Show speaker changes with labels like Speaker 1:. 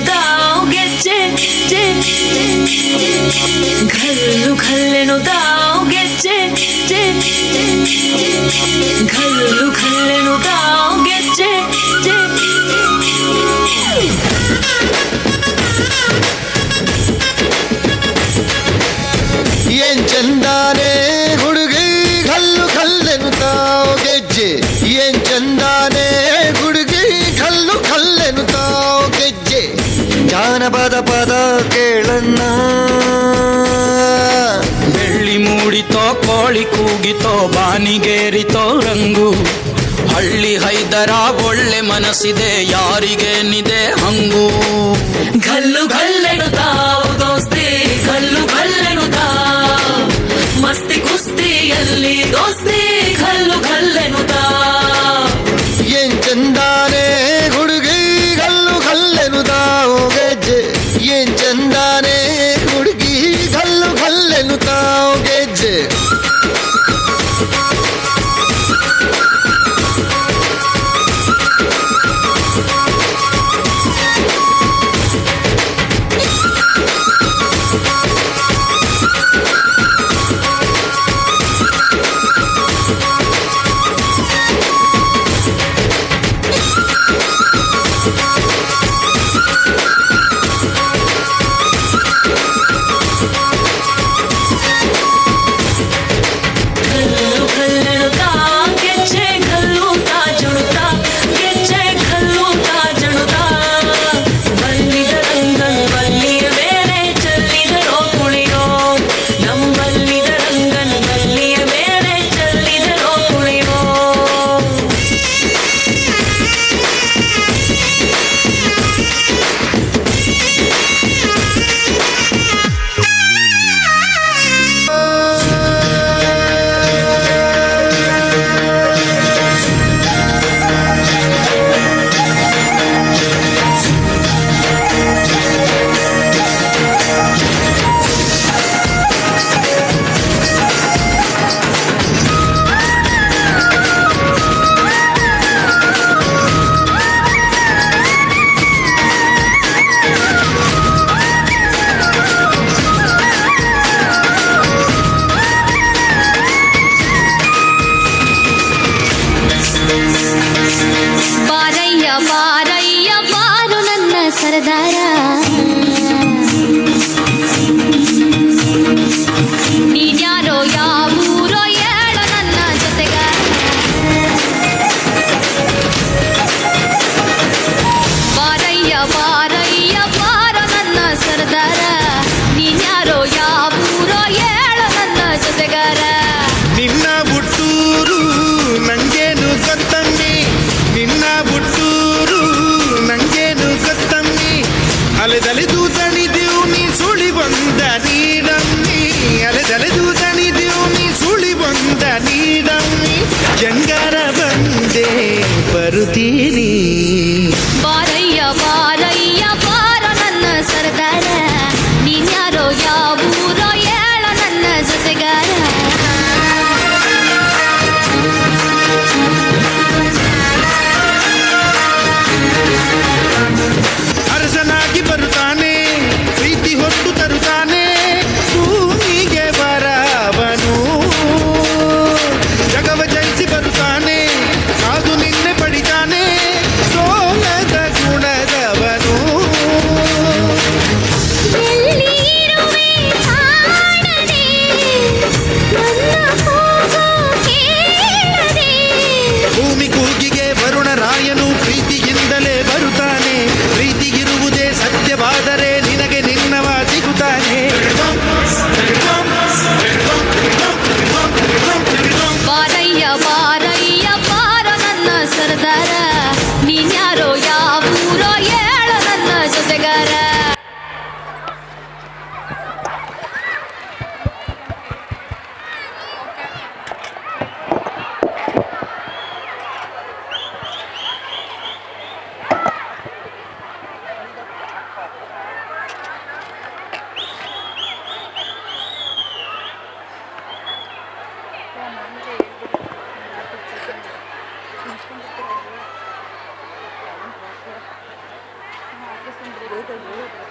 Speaker 1: ದಾವ್ಗೆ ಘಲ್ಲು ಘಲ್ಲೆನು ದಾವ್ಗೆ ಘಲ್ಲು ಘಲ್ಲೆನು ದಾವ್ಗೆ
Speaker 2: ಏನ್ ಚಂದಾನೆ ಹುಡುಗಿ ಘಲ್ಲು ಘಲ್ಲೆನು ತಾವು ಗೆಜ್ಜೆ ಏನ್ ಚಂದಾನೆ ಹುಡುಗಿ ಘಲ್ಲು ಘಲ್ಲೆನು ತಾವು ಗೆಜ್ಜೆ ಜಾನಪದ ಪದ ಕೇಳನ್ನ
Speaker 3: ಬೆಳ್ಳಿ ಮೂಡಿತೋ ಕೋಳಿ ಕೂಗಿತೋ ಬಾನಿಗೇರಿತೋ ರಂಗು ಹಳ್ಳಿ ಹೈದರ ಒಳ್ಳೆ ಮನಸ್ಸಿದೆ ಯಾರಿಗೇನಿದೆ ಹಂಗು
Speaker 1: ಘಲ್ಲು ಘಲ್ಲೆನು ತಾವು ದೋಸ್ತಿ ಘಲ್ಲು ಘಲ್ಲೆನು ತಾವು ಮಸ್ತಿ ಕುಸ್ತಿಯಲ್ಲಿ ದೋಸ್ತಿ ಘಲ್ಲು ಘಲ್ಲೆನು ತಾವು
Speaker 2: ಏನ್ ಚಂದಾನೆ ಹುಡುಗಿ ಘಲ್ಲು ಘಲ್ಲೆನು ತಾವು ಗೆಜ್ಜೆ ಏನ್ ಚಂದಾನೆ ಹುಡುಗಿ ಘಲ್ಲು ಘಲ್ಲೆನು ತಾವು ಗೆಜ್ಜೆ
Speaker 4: ಅಲೆದಲೆದು ತಣಿದೆವು ನೀ ಸುಳಿ ಬಂದ ನೀಡಮ್ಮಿ ಅಲೆದಲೆದು ತಣಿದೆವು ನೀ ಸುಳಿ ಬಂದ ನೀಡಮ್ಮಿ ಜಂಗಾರ ಬಂದೆ ಬರುತ್ತೀರಿ
Speaker 5: ಬಾರಯ್ಯ ಬಾರಯ್ಯ ಬಾರ ನನ್ನ ಸರ್ದಾರ ನೀನ್ಯಾರೋ ಯಾವೂರೋ ಏಳ ನನ್ನ ಜೊತೆಗಾರ
Speaker 4: ಅರಸನಾಗಿ ಬರುತ್ತಾನೆ ಪ್ರೀತಿ ಹೊತ್ತು ತರುತ್ತಾನೆ ಭೂಮಿಗೆ ಬರವನು ಜಗವ ಜಯಿಸಿ ಬರುತ್ತಾನೆ ಕಾದು ನಿನ್ನೆ ಪಡಿತಾನೆ ಸೋಲದ ಗುಣದವನು ಭೂಮಿ ಕೂಗಿಗೆ ವರುಣರಾಯನು ಪ್ರೀತಿಯಿಂದಲೇ ಬರುತ್ತಾನೆ ಪ್ರೀತಿಗಿರುವುದೇ ಸತ್ಯವಾದರೆ ನಿನಗೆ ನಿನ್ನವ ಸಿಗುತ್ತಾನೆ
Speaker 5: ಬಾರಯ್ಯ ಬಾರಯ್ಯ ಬಾರ ನನ್ನ ಸರ್ದಾರ ನೀನ್ಯಾರೋ ಯಾವೂರೋ ಏಳ ನನ್ನ ಜೊತೆಗಾರ ಬಂದ್ರಿ